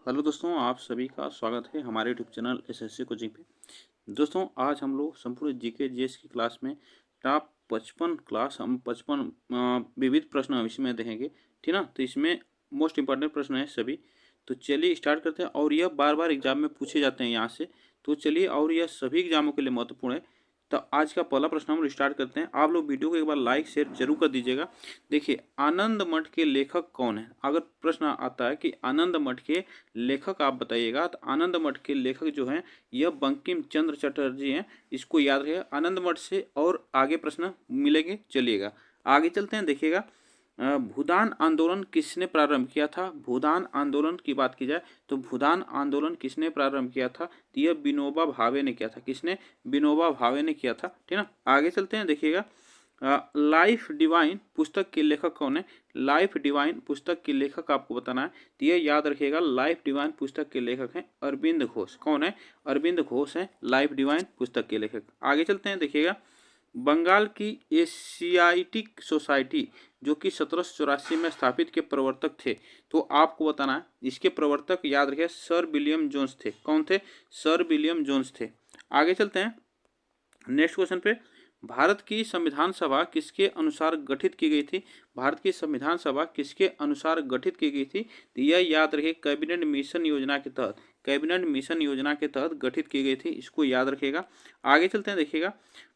Hello दोस्तों, आप सभी का स्वागत है हमारे यूट्यूब चैनल एसएससी कोचिंग पे। दोस्तों, आज हम लोग संपूर्ण जीके जीएस की क्लास में टॉप 55 क्लास हम 55 विविध प्रश्न विषय में देखेंगे। ठीक ना। तो इसमें मोस्ट इंपॉर्टेंट प्रश्न है सभी। तो चलिए स्टार्ट करते हैं। और यह बार बार एग्जाम में पूछे जाते हैं यहाँ से। तो चलिए, और यह सभी एग्जामों के लिए महत्वपूर्ण है। तो आज का पहला प्रश्न हम स्टार्ट करते हैं। आप लोग वीडियो को एक बार लाइक शेयर जरूर कर दीजिएगा। देखिए, आनंद मठ के लेखक कौन है? अगर प्रश्न आता है कि आनंद मठ के लेखक आप बताइएगा, तो आनंद मठ के लेखक जो हैं यह बंकिम चंद्र चटर्जी हैं। इसको याद रखिएगा। आनंद मठ से और आगे प्रश्न मिलेंगे। चलिएगा आगे चलते हैं। देखिएगा, भूदान आंदोलन किसने प्रारंभ किया था? भूदान आंदोलन की बात की जाए तो भूदान आंदोलन किसने प्रारंभ किया था? तो यह विनोबा भावे ने किया था। किसने? विनोबा भावे ने किया था। ठीक ना। आगे चलते हैं। देखिएगा, लाइफ डिवाइन पुस्तक के लेखक कौन है? लाइफ डिवाइन पुस्तक के लेखक आपको बताना है। तो ये याद रखिएगा, लाइफ डिवाइन पुस्तक के लेखक हैं अरविंद घोष। कौन है? अरविंद घोष है लाइफ डिवाइन पुस्तक के लेखक। आगे चलते हैं। देखिएगा, बंगाल की एशियाटिक सोसाइटी जो कि 1784 में स्थापित के प्रवर्तक थे, तो आपको बताना है इसके प्रवर्तक याद रखिए सर विलियम जोन्स थे। कौन थे? सर विलियम जोन्स थे। आगे चलते हैं नेक्स्ट क्वेश्चन पे। भारत की संविधान सभा किसके अनुसार गठित की गई थी? भारत की संविधान सभा किसके अनुसार गठित की गई थी? तो यह याद रखिए कैबिनेट मिशन योजना के तहत, कैबिनेट मिशन योजना के तहत गठित की गई थी। इसको याद रखिएगा। आगे चलते हैं। देखिएगा,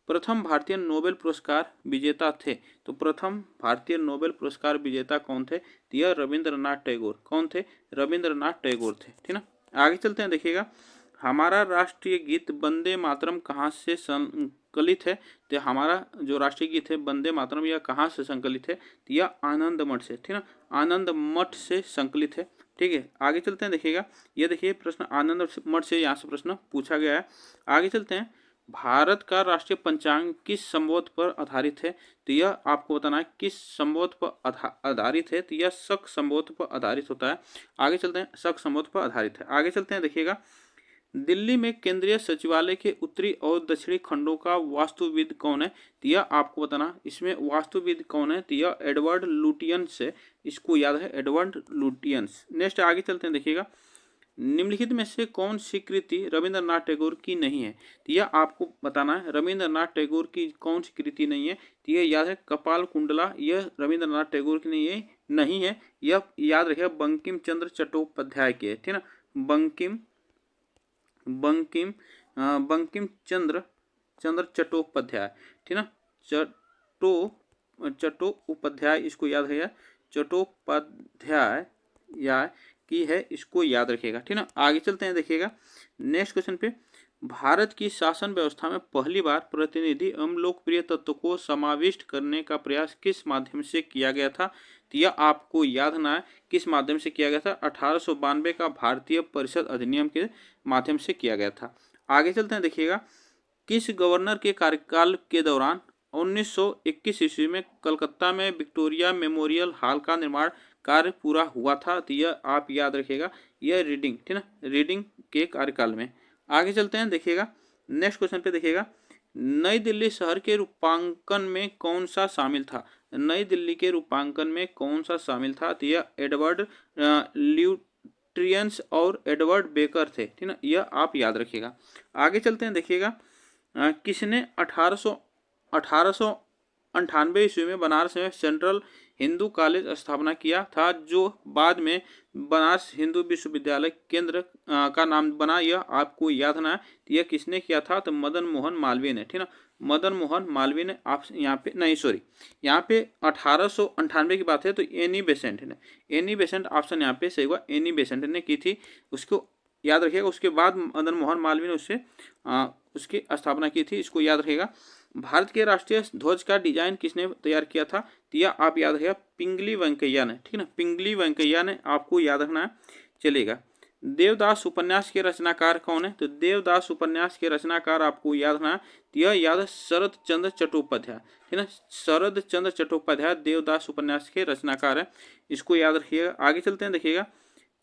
प्रथम भारतीय नोबेल पुरस्कार विजेता थे, तो प्रथम भारतीय नोबेल पुरस्कार विजेता कौन थे? तो यह रविंद्रनाथ टैगोर। कौन थे? रविंद्रनाथ टैगोर थे। ठीक ना। आगे चलते हैं। देखिएगा, हमारा राष्ट्रीय गीत वंदे मातरम कहाँ से संकलित है? तो हमारा जो राष्ट्रीय गीत है वंदे मातरम, यह कहाँ से संकलित है? तो यह आनंद मठ से। ठीक ना, आनंद मठ से संकलित है। ठीक है। आगे चलते हैं। देखिएगा, ये देखिए प्रश्न आनंद मठ से यहाँ से प्रश्न पूछा गया है। आगे चलते हैं। भारत का राष्ट्रीय पंचांग किस संवत पर आधारित है? तो यह आपको बताना है किस संवत पर आधारित है। तो यह शक संवत पर आधारित होता है। आगे चलते हैं। शक संवत पर आधारित है। आगे चलते हैं। देखिएगा, दिल्ली में केंद्रीय सचिवालय के उत्तरी और दक्षिणी खंडों का वास्तुविद कौन है? तो यह आपको बताना इसमें वास्तुविद कौन है। तो यह एडवर्ड लुटियंस है। इसको याद है, एडवर्ड लुटियंस। नेक्स्ट आगे चलते हैं। देखिएगा, निम्नलिखित में से कौन सी कृति रविंद्रनाथ टैगोर की नहीं है? तो यह आपको बताना है रविंद्रनाथ टैगोर की कौन सी कृति नहीं है। तो यह याद है कपाल कुंडला, यह रविंद्रनाथ टैगोर की नहीं है। यह याद रखिएगा बंकिम चंद्र चट्टोपाध्याय की है। ठीक ना। बंकिम बंकिम बंकिम चंद्र चट्टोपाध्याय। ठीक ना। चट्टोपाध्याय, इसको याद रखिएगा। चट्टोपाध्याय या की है, इसको याद रखिएगा। ठीक ना। आगे चलते हैं। देखिएगा, नेक्स्ट क्वेश्चन पे। भारत की शासन व्यवस्था में पहली बार प्रतिनिधि एवं लोकप्रिय तत्व को समाविष्ट करने का प्रयास किस माध्यम से किया गया था? तो यह आपको याद ना है किस माध्यम से किया गया था। 1892 का भारतीय परिषद अधिनियम के माध्यम से किया गया था। आगे चलते हैं। देखिएगा, किस गवर्नर के कार्यकाल के दौरान 1921 ईस्वी में कलकत्ता में विक्टोरिया मेमोरियल हॉल का निर्माण कार्य पूरा हुआ था? तो यह आप याद रखिएगा, यह रीडिंग। ठीक ना, रीडिंग के कार्यकाल में। आगे चलते हैं। देखिएगा, नेक्स्ट क्वेश्चन पे। देखिएगा, नई दिल्ली शहर के रूपांकन में कौन सा शामिल था? नई दिल्ली के रूपांकन में कौन सा शामिल था? तो यह एडवर्ड ल्यूट्रियंस और एडवर्ड बेकर थे। ठीक ना, यह आप याद रखिएगा। आगे चलते हैं। देखिएगा, किसने 1898 ईस्वी में बनारस में सेंट्रल हिंदू कॉलेज स्थापना किया था, जो बाद में बनारस हिंदू विश्वविद्यालय केंद्र का नाम बना? यह आपको याद ना है। यह किसने किया था? तो मदन मोहन मालवीय ने। ठीक ना, मदन मोहन मालवीय ने। आप यहाँ पे नहीं, सॉरी, यहाँ पे 1898 की बात है तो एनी बेसेंट है। एनी बेसेंट ऑप्शन यहाँ पे सही हुआ, एनी बेसेंट ने की थी, उसको याद रखिएगा। उसके बाद मदन मोहन मालवीय ने उसकी स्थापना की थी, इसको याद रखिएगा। भारत के राष्ट्रीय ध्वज का डिजाइन किसने तैयार किया था? तो यह आप याद रखिएगा पिंगली वेंकैया ने। ठीक ना, पिंगली वेंकैया ने, आपको याद रखना है। चलेगा, देवदास उपन्यास के रचनाकार कौन है? तो देवदास उपन्यास के रचनाकार आपको याद रखना है। तो यह याद है शरद चंद्र चट्टोपाध्याय। ठीक ना, शरद चंद्र चट्टोपाध्याय देवदास उपन्यास के रचनाकार है, इसको याद रखिएगा। आगे चलते हैं। देखिएगा,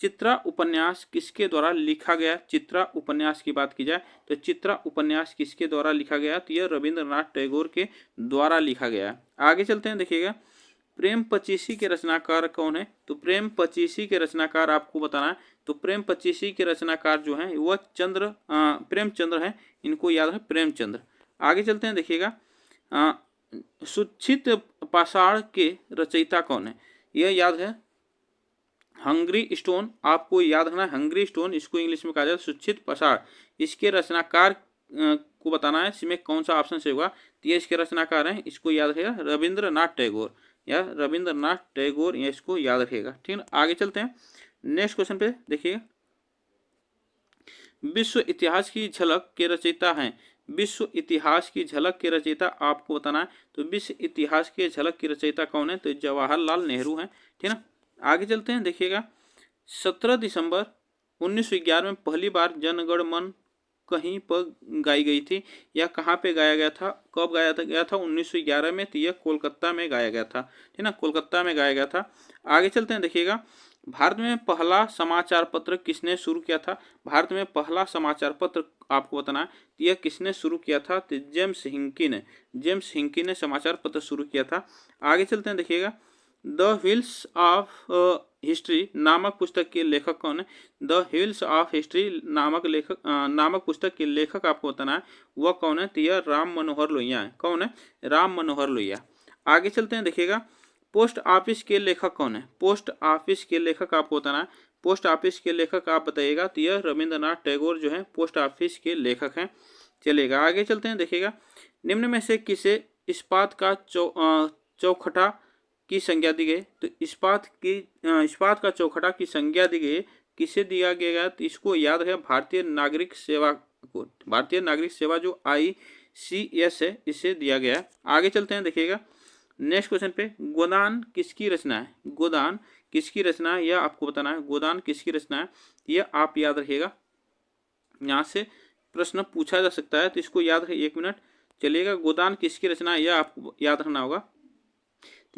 चित्रा उपन्यास किसके द्वारा लिखा गया? चित्रा उपन्यास की बात की जाए तो चित्रा उपन्यास किसके द्वारा लिखा गया? तो यह रविंद्रनाथ टैगोर के द्वारा लिखा गया है। आगे चलते हैं। देखिएगा, प्रेम पचीसी के रचनाकार कौन है? तो प्रेम पचीसी के रचनाकार आपको बताना है। तो प्रेम पचीसी के रचनाकार जो है वह प्रेमचंद्र है। इनको याद है, प्रेमचंद्र। आगे चलते हैं, देखिएगा सुच्छित पाषाण के रचयिता कौन है? यह याद है हंगरी स्टोन। आपको याद रखना हंगरी स्टोन, इसको इंग्लिश में कहा जाता है सुच्छित पाषाण। इसके रचनाकार को बताना है, इसमें कौन सा ऑप्शन से होगा? तो ये इसके रचनाकार हैं, इसको याद रखेगा रविंद्रनाथ टैगोर या रविंद्रनाथ टैगोर, या इसको याद रखेगा। ठीक है, आगे चलते हैं नेक्स्ट क्वेश्चन पे। देखिए विश्व इतिहास की झलक के रचयिता हैं। विश्व इतिहास की झलक के रचयिता आपको बताना है। तो विश्व इतिहास के झलक की रचयिता कौन है? तो जवाहरलाल नेहरू हैं। ठीक है, आगे चलते हैं, देखिएगा 17 दिसंबर 1911 में पहली बार जनगण मन कहीं पर गाई गई थी, या कहाँ पे गाया गया था? कब गाया गया था? 1911 में। तो यह कोलकाता में गाया गया था। ठीक ना, कोलकाता में गाया गया था। आगे चलते हैं, देखिएगा भारत में पहला समाचार पत्र किसने शुरू किया था? भारत में पहला समाचार पत्र आपको बताना है, यह किसने शुरू किया था? तो जेम्स हिंकी ने। जेम्स हिंकी ने समाचार पत्र शुरू किया था। आगे चलते हैं, देखिएगा द व्हील्स ऑफ हिस्ट्री नामक पुस्तक के लेखक कौन है? द व्हील्स ऑफ हिस्ट्री नामक पुस्तक के लेखक आपको बताना है, वह कौन है? तो यह राम मनोहर लोहिया है। कौन है? राम मनोहर लोहिया। आगे चलते हैं, देखिएगा पोस्ट ऑफिस के लेखक कौन है? पोस्ट ऑफिस के लेखक आपको बताना है। पोस्ट ऑफिस के लेखक आप बताइएगा। तो यह रविंद्रनाथ टैगोर जो है पोस्ट ऑफिस के लेखक हैं। चलेगा, आगे चलते हैं, देखिएगा निम्न में से किसे इस्पात का चौखटा की संज्ञा दी गई? तो इस्पात का चौखटा की संज्ञा दी गई, किसे दिया गया? तो इसको याद है भारतीय नागरिक सेवा को। भारतीय नागरिक सेवा जो ICS है, इसे दिया गया है। आगे चलते हैं, देखिएगा नेक्स्ट क्वेश्चन पे गोदान किसकी रचना है? गोदान किसकी रचना है, यह आपको बताना है। गोदान किसकी रचना है, यह आप याद रखिएगा, यहाँ से प्रश्न पूछा जा सकता है, तो इसको याद रखिए। 1 मिनट चलिएगा, गोदान किसकी रचना है यह आपको याद रखना होगा।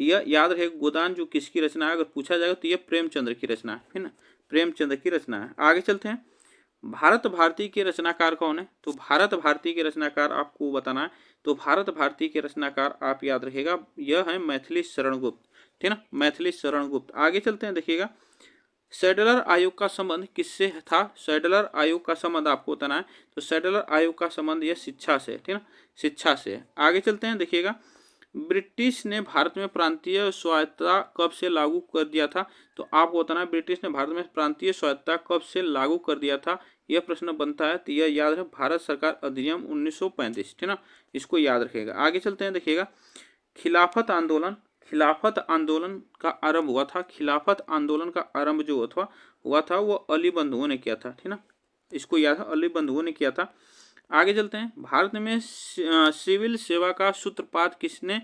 तो यह याद रहे गोदान जो किसकी रचना है, अगर पूछा जाएगा तो यह प्रेमचंद्र की रचना है ना, प्रेमचंद्र की रचना है। आगे चलते हैं, भारत भारती के रचनाकार कौन है? तो भारत भारती के रचनाकार आपको बताना है। तो भारत भारती के रचनाकार आप याद रखेगा, यह है मैथिली शरण गुप्त। ठीक ना, मैथिली शरण गुप्त। आगे चलते हैं, देखिएगा सैडलर आयोग का संबंध किससे था? सैडलर आयोग का संबंध आपको बताना है। तो सैडलर आयोग का संबंध यह शिक्षा से, ठीक ना, शिक्षा से। आगे चलते हैं, देखिएगा ब्रिटिश ने भारत में प्रांतीय स्वायत्तता कब से लागू कर दिया था? तो आपको बताना है ब्रिटिश ने भारत में प्रांतीय स्वायत्तता कब से लागू कर दिया था, यह प्रश्न बनता है। तो यह याद है भारत सरकार अधिनियम 1935। ठीक ना, इसको याद रखेगा। आगे चलते हैं, देखिएगा खिलाफत आंदोलन का आरंभ हुआ था। खिलाफत आंदोलन का आरंभ जो हुआ था वो अली बंधुओं ने किया था। ठीक ना, इसको याद है, अली बंधुओं ने किया था। आगे चलते हैं, भारत में सिविल सेवा का सूत्रपात किसने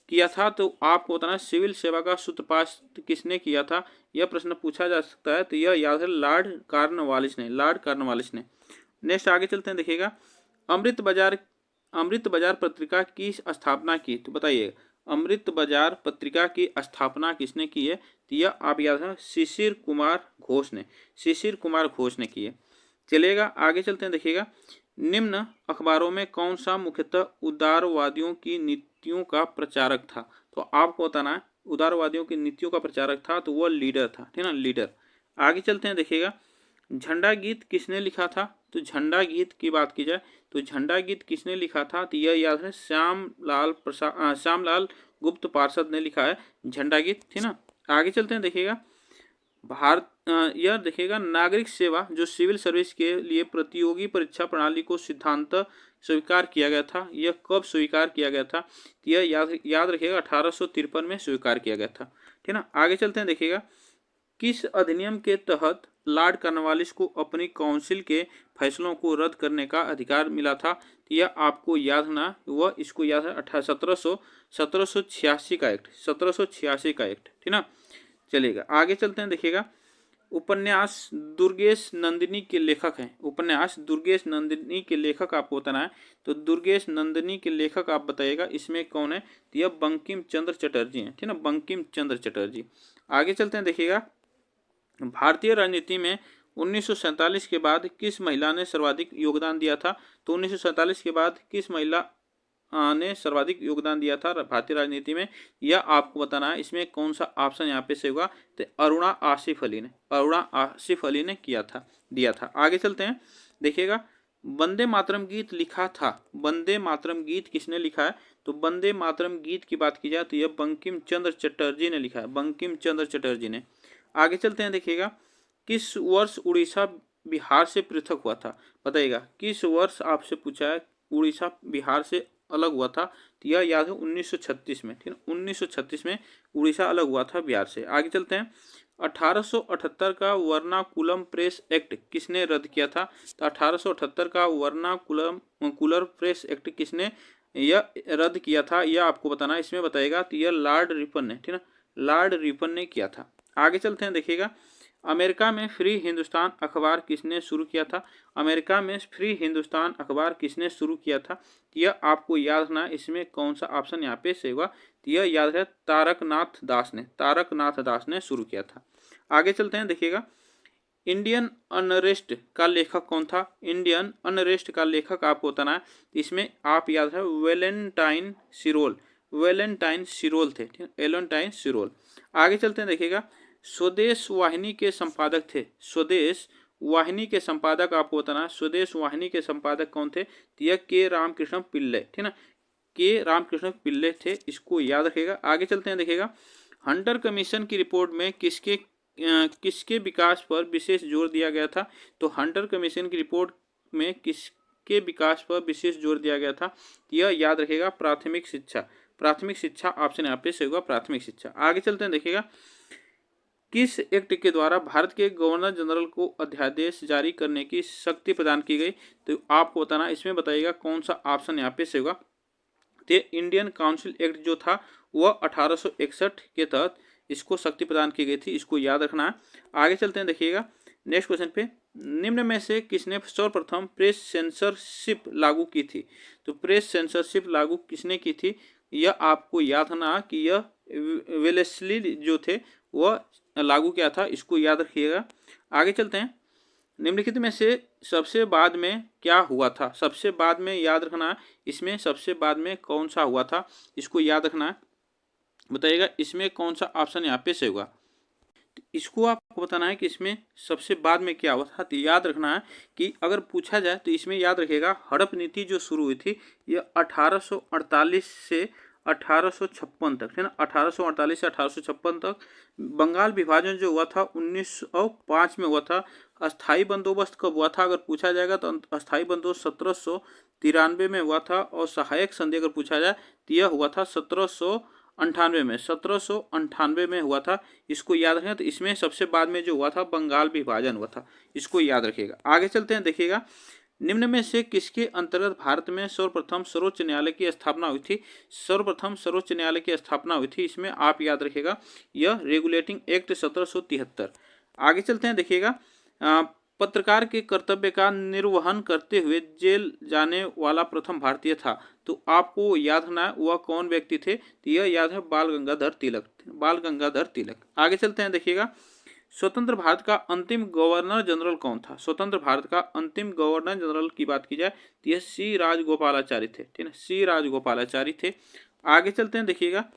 किया था? तो आपको बताना है सिविल सेवा का सूत्रपात किसने किया था, यह प्रश्न पूछा जा सकता है। तो यह याद है लॉर्ड कॉर्नवालिस ने। लॉर्ड कॉर्नवालिस ने। नेक्स्ट आगे चलते हैं, देखिएगा अमृत बाजार पत्रिका की स्थापना की। तो बताइए अमृत बाजार पत्रिका की स्थापना किसने की है? तो यह आप याद है शिशिर कुमार घोष ने। शिशिर कुमार घोष ने की है। चलेगा, आगे चलते हैं, देखिएगा निम्न अखबारों में कौन सा मुख्यतः उदारवादियों की नीतियों का प्रचारक था? तो आपको बताना है उदारवादियों की नीतियों का प्रचारक था, तो वह लीडर था। ठीक ना, लीडर। आगे चलते हैं, देखिएगा झंडा गीत किसने लिखा था? तो झंडा गीत की बात की जाए तो झंडा गीत किसने लिखा था? तो यह याद है श्यामलाल गुप्त पार्षद ने लिखा है झंडा गीत। ठीक ना, आगे चलते हैं, देखिएगा यह देखिएगा नागरिक सेवा जो सिविल सर्विस के लिए प्रतियोगी परीक्षा प्रणाली को सिद्धांत स्वीकार किया गया था, यह कब स्वीकार किया गया था? यह याद रखिएगा 1853 में स्वीकार किया गया था। ठीक ना, आगे चलते हैं, देखिएगा किस अधिनियम के तहत लॉर्ड कॉर्नवालिस को अपनी काउंसिल के फैसलों को रद्द करने का अधिकार मिला था? तो यह आपको याद ना, वह इसको याद है 1786 का एक्ट। 1786 का एक्ट। ठीक ना, चलेगा, आगे चलते हैं, देखिएगा उपन्यास दुर्गेश नंदिनी के लेखक हैं। उपन्यास दुर्गेश नंदिनी के लेखक आपको बताना है। तो दुर्गेश नंदिनी के लेखक आप बताइएगा इसमें कौन है? तो यह बंकिम चंद्र चटर्जी हैं। ठीक ना, बंकिम चंद्र चटर्जी। आगे चलते हैं, देखिएगा भारतीय राजनीति में 1947 के बाद किस महिला ने सर्वाधिक योगदान दिया था? तो 1947 के बाद किस महिला ने सर्वाधिक योगदान दिया था भारतीय राजनीति में, यह आपको बताना है। इसमें कौन सा ऑप्शन यहाँ पे सही होगा? तो अरुणा आसिफ अली ने दिया था। आगे चलते हैं, देखिएगा वंदे मातरम गीत लिखा था। वंदे मातरम गीत किसने लिखा है? तो वंदे मातरम गीत की बात की जाए तो यह बंकिम चंद्र चटर्जी ने लिखा है, बंकिम चंद्र चटर्जी ने। आगे चलते हैं, देखिएगा किस वर्ष उड़ीसा बिहार से पृथक हुआ था? बताइएगा किस वर्ष आपसे पूछा है उड़ीसा बिहार से अलग हुआ था? तो यह याद है 1936 में, ठीक है, 1936 में उड़ीसा अलग हुआ था बिहार से। आगे चलते हैं, 1878 का वर्नाकुलम प्रेस एक्ट किसने रद्द किया था? तो 1878 का वर्नाकुलर प्रेस एक्ट किसने यह रद्द किया था, यह आपको बताना है। इसमें बताएगा तो यह लॉर्ड रिपन ने, ठीक है, लॉर्ड रिपन ने किया था। आगे चलते हैं, देखिएगा अमेरिका में फ्री हिंदुस्तान अखबार किसने शुरू किया था? अमेरिका में फ्री हिंदुस्तान अखबार किसने शुरू किया था? यह आपको याद रखना है। इसमें कौन सा ऑप्शन यहाँ पे सही होगा? तो यह याद है तारकनाथ दास ने शुरू किया था। आगे चलते हैं, देखिएगा इंडियन अनरेस्ट का लेखक कौन था? इंडियन अनरेस्ट का लेखक आपको बताना है। इसमें आप याद है वेलेंटाइन सिरोल थे, ठीक है, वेलेंटाइन सिरोल। आगे चलते हैं, देखिएगा स्वदेश वाहिनी के संपादक थे। स्वदेश वाहिनी के संपादक आपको बताना है। स्वदेश वाहिनी के संपादक कौन थे? यह के रामकृष्ण पिल्ले, ठीक ना, के रामकृष्ण पिल्ले थे, इसको याद रखिएगा। आगे चलते हैं, देखिएगा हंटर कमीशन की रिपोर्ट में किसके विकास पर विशेष जोर दिया गया था? तो हंटर कमीशन की रिपोर्ट में किसके विकास पर विशेष जोर दिया गया था? यह याद रखिएगा प्राथमिक शिक्षा ऑप्शन यहाँ पे सही होगा, प्राथमिक शिक्षा। आगे चलते हैं, देखिएगा किस एक्ट के द्वारा भारत के गवर्नर जनरल को अध्यादेश जारी करने की शक्ति प्रदान की गई? तो आपको बताना, इसमें बताइएगा कौन सा ऑप्शन यहाँ पे सही होगा। तो इंडियन काउंसिल एक्ट जो था वह 1861 के तहत इसको शक्ति प्रदान की गई थी, इसको याद रखना है। आगे चलते हैं, देखिएगा नेक्स्ट क्वेश्चन पे, निम्न में से किसने सर्वप्रथम प्रेस सेंसरशिप लागू की थी? तो प्रेस सेंसरशिप लागू किसने की थी? यह आपको याद रखना कि यह वेलेस्ली जो थे वह लागू किया था, इसको याद रखिएगा। आगे चलते हैं, निम्नलिखित में से सबसे बाद में क्या हुआ था? सबसे बाद में याद रखना है। इसमें सबसे बाद में कौन सा हुआ था, इसको याद रखना है। बताइएगा इसमें कौन सा ऑप्शन यहाँ पे सही होगा। इसको आपको बताना है कि इसमें सबसे बाद में क्या हुआ था। तो याद रखना है कि अगर पूछा जाए तो इसमें याद रखिएगा हड़प नीति जो शुरू हुई थी यह 1848 से 1856 तक, है ना, 1848 से 1856 तक। बंगाल विभाजन जो हुआ था 1905 में हुआ था। अस्थाई बंदोबस्त कब हुआ था अगर पूछा जाएगा तो अस्थाई बंदोबस्त 1793 में हुआ था। और सहायक संधि अगर पूछा जाए तो यह हुआ था 1798 में हुआ था, इसको याद रखें। तो इसमें सबसे बाद में जो हुआ था बंगाल विभाजन हुआ था, इसको याद रखिएगा। आगे चलते हैं, देखिएगा निम्न में से किसके अंतर्गत भारत में सर्वप्रथम सर्वोच्च न्यायालय की स्थापना हुई थी? सर्वप्रथम सर्वोच्च न्यायालय की स्थापना हुई थी, इसमें आप याद रखिएगा यह रेगुलेटिंग एक्ट 1773। आगे चलते हैं, देखिएगा पत्रकार के कर्तव्य का निर्वहन करते हुए जेल जाने वाला प्रथम भारतीय था। तो आपको याद रखना है वह कौन व्यक्ति थे। तो यह याद है बाल गंगाधर तिलक। आगे चलते हैं, देखिएगा स्वतंत्र भारत का अंतिम गवर्नर जनरल कौन था? स्वतंत्र भारत का अंतिम गवर्नर जनरल की बात की जाए तो यह सी राजगोपालाचारी थे, ठीक है, सी राजगोपालाचारी थे। आगे चलते हैं, देखिएगा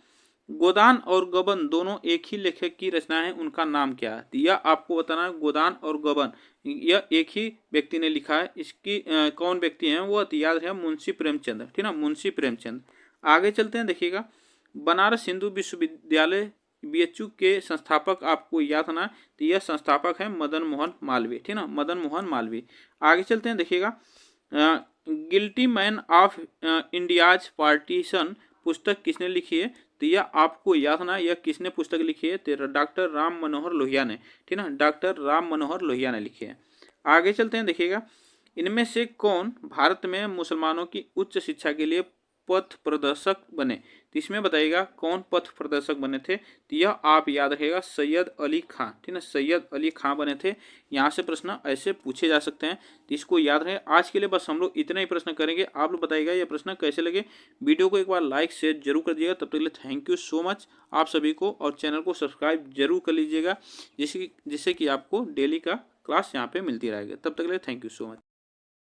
गोदान और गबन दोनों एक ही लेखक की रचना है, उनका नाम क्या है? यह आपको बताना है। गोदान और गबन यह एक ही व्यक्ति ने लिखा है, इसकी कौन व्यक्ति हैं वो याद है मुंशी प्रेमचंद, ठीक है, मुंशी प्रेमचंद। आगे चलते हैं, देखिएगा बनारस हिंदू विश्वविद्यालय BHU के संस्थापक आपको याद रखना, तो यह संस्थापक है मदन मोहन मालवीय, ठीक है, मदन मोहन मालवीय। आगे चलते हैं, देखिएगा guilty man of India's partition पुस्तक किसने लिखी है? तो यह आपको याद रखना, यह किसने पुस्तक लिखी है? तो डॉक्टर राम मनोहर लोहिया ने, ठीक है, डॉक्टर राम मनोहर लोहिया ने लिखी है। आगे चलते हैं, देखिएगा इनमें से कौन भारत में मुसलमानों की उच्च शिक्षा के लिए पथ प्रदर्शक बने? तो इसमें बताइएगा कौन पथ प्रदर्शक बने थे। तो यह आप याद रखिएगा सैयद अली खां, ठीक है, सैयद अली खां बने थे। यहाँ से प्रश्न ऐसे पूछे जा सकते हैं, तो इसको याद रखें। आज के लिए बस हम लोग इतना ही प्रश्न करेंगे। आप लोग बताइएगा ये प्रश्न कैसे लगे। वीडियो को एक बार लाइक शेयर जरूर कर दीजिएगा। तब तक के लिए थैंक यू सो मच आप सभी को, और चैनल को सब्सक्राइब जरूर कर लीजिएगा जिससे कि आपको डेली का क्लास यहाँ पे मिलती रहेगी। तब तक के लिए थैंक यू सो मच।